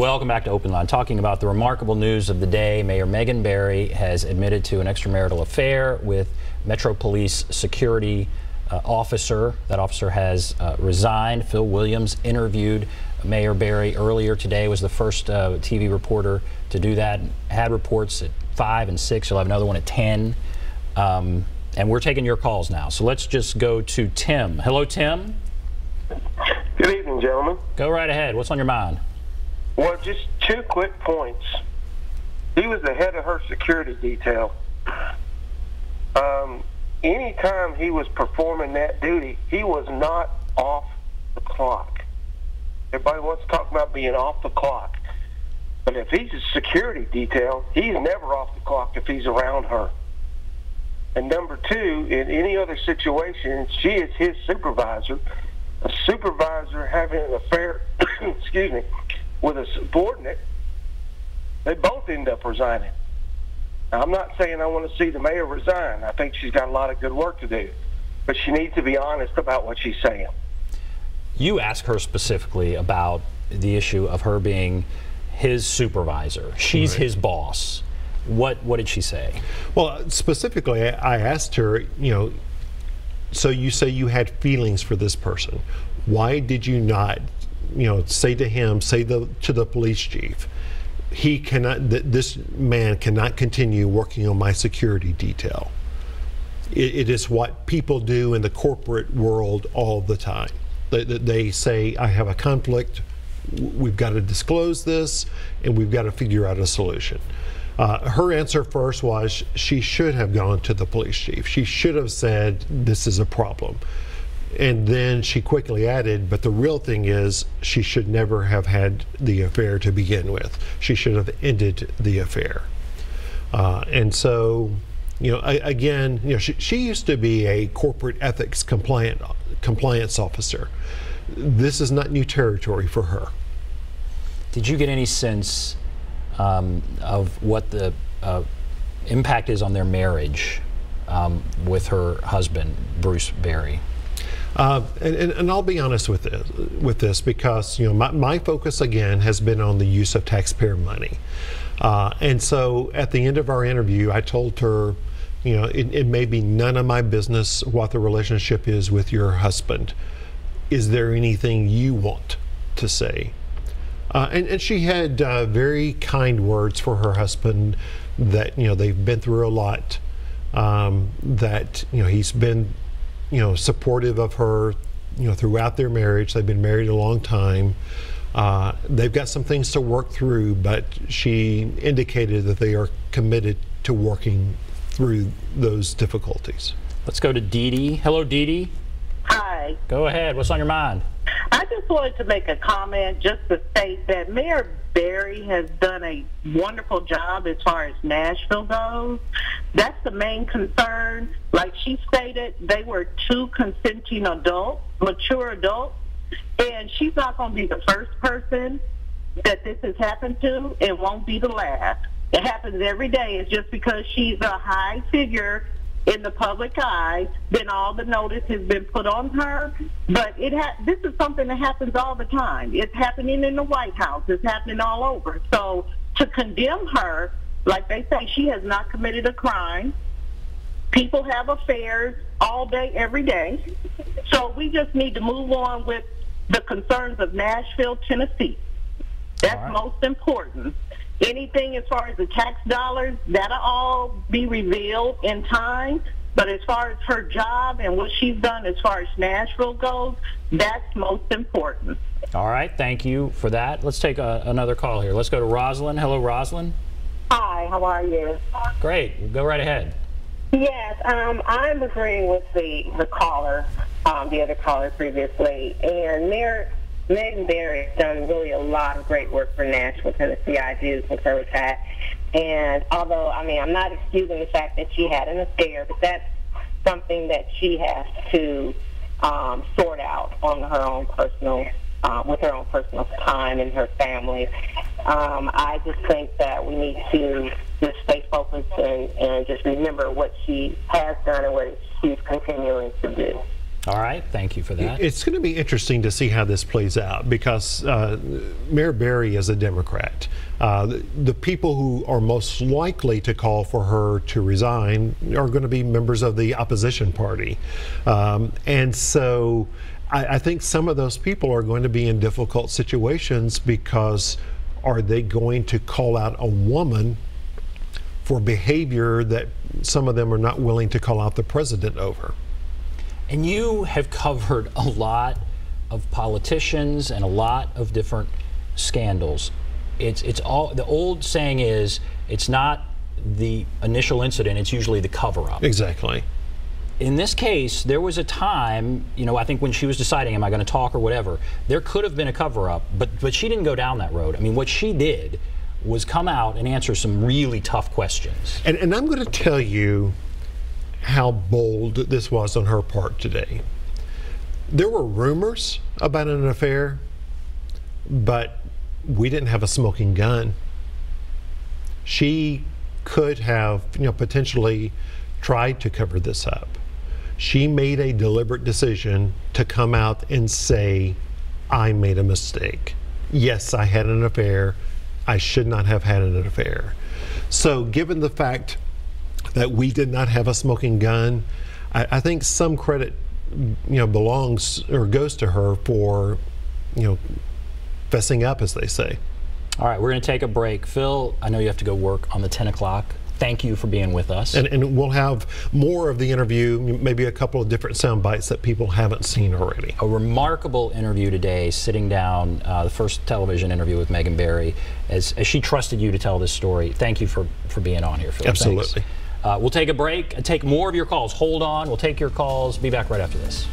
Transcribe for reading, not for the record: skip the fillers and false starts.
Welcome back to OpenLine, talking about the remarkable news of the day. Mayor Megan Barry has admitted to an extramarital affair with Metro Police security officer. That officer has resigned. Phil Williams interviewed Mayor Barry earlier today, was the first TV reporter to do that. Had reports at 5 and 6. You'll have another one at 10. And we're taking your calls now. So let's just go to Tim. Hello, Tim. Good evening, gentlemen. Go right ahead. What's on your mind? Well, just 2 quick points. He was the head of her security detail. Anytime he was performing that duty, he was not off the clock. Everybody wants to talk about being off the clock. But if he's a security detail, he's never off the clock if he's around her. And number 2, in any other situation, she is his supervisor. A supervisor having an affair, excuse me, with a subordinate, they both end up resigning. Now, I'm not saying I want to see the mayor resign. I think she's got a lot of good work to do. But she needs to be honest about what she's saying. You asked her specifically about the issue of her being his supervisor. She's his boss. What did she say? Well, specifically, I asked her, so you say you had feelings for this person. Why did you not, say to him, to the police chief, he cannot, this man cannot continue working on my security detail. It is what people do in the corporate world all the time. They say, I have a conflict, we've got to disclose this, and we've got to figure out a solution. Her answer first was she should have gone to the police chief. She should have said, this is a problem. And then she quickly added, but the real thing is she should never have had the affair to begin with. She should have ended the affair. And so, again, she used to be a corporate ethics compliance officer. This is not new territory for her. Did you get any sense of what the impact is on their marriage with her husband, Bruce Barry? And I'll be honest with this because my focus again has been on the use of taxpayer money, and so at the end of our interview, I told her, it may be none of my business what the relationship is with your husband. Is there anything you want to say? And she had very kind words for her husband that, they've been through a lot, that, he's been, supportive of her, throughout their marriage. They've been married a long time. They've got some things to work through, but she indicated that they are committed to working through those difficulties. Let's go to Dee Dee. Hello, Dee Dee. Hi. Go ahead. What's on your mind? I just wanted to make a comment just to state that Mayor Barry has done a wonderful job as far as Nashville goes. That's the main concern. Like she stated, they were 2 consenting adults, mature adults, and she's not going to be the first person that this has happened to. It won't be the last. It happens every day. It's just because she's a high figure in the public eye, then all the notice has been put on her. But this is something that happens all the time. It's happening in the White House. It's happening all over. So to condemn her, like they say, she has not committed a crime. People have affairs all day, every day. So we just need to move on with the concerns of Nashville, Tennessee. That's most important. Anything as far as the tax dollars, that'll all be revealed in time. But as far as her job and what she's done as far as Nashville goes, that's most important. All right, thank you for that. Let's take another call here. Let's go to Rosalind. Hello, Rosalind. Hi, how are you? Great, go right ahead. Yes, I'm agreeing with the caller, the other caller previously, and Megan Barry has done really a lot of great work for Nashville, Tennessee. I do concur with that. And although, I'm not excusing the fact that she had an affair, but that's something that she has to sort out on her own personal, with her own personal time and her family. I just think that we need to just stay focused and just remember what she has done and what she's continuing to do. All right, thank you for that. It's going to be interesting to see how this plays out because Mayor Berry is a Democrat. The people who are most likely to call for her to resign are going to be members of the opposition party. And so I think some of those people are going to be in difficult situations because are they going to call out a woman for behavior that some of them are not willing to call out the president over? And you have covered a lot of politicians and a lot of different scandals. It's all, the old saying is, it's not the initial incident, it's usually the cover-up. Exactly. In this case, there was a time, you know, I think when she was deciding, am I going to talk or whatever, there could have been a cover-up, but she didn't go down that road. I mean, what she did was come out and answer some really tough questions. And I'm going to tell you how bold this was on her part today. There were rumors about an affair, but we didn't have a smoking gun. She could have, you know, potentially tried to cover this up. She made a deliberate decision to come out and say, I made a mistake. Yes, I had an affair. I should not have had an affair. So given the fact that we did not have a smoking gun, I think some credit, you know, belongs or goes to her for, you know, fessing up, as they say. All right, we're going to take a break. Phil, I know you have to go work on the 10 o'clock. Thank you for being with us. And we'll have more of the interview, maybe a couple of different sound bites that people haven't seen already. A remarkable interview today, sitting down, the first television interview with Megan Berry, as she trusted you to tell this story. Thank you for being on here, Phil. Absolutely. Thanks. We'll take a break and take more of your calls. Hold on. We'll take your calls. Be back right after this.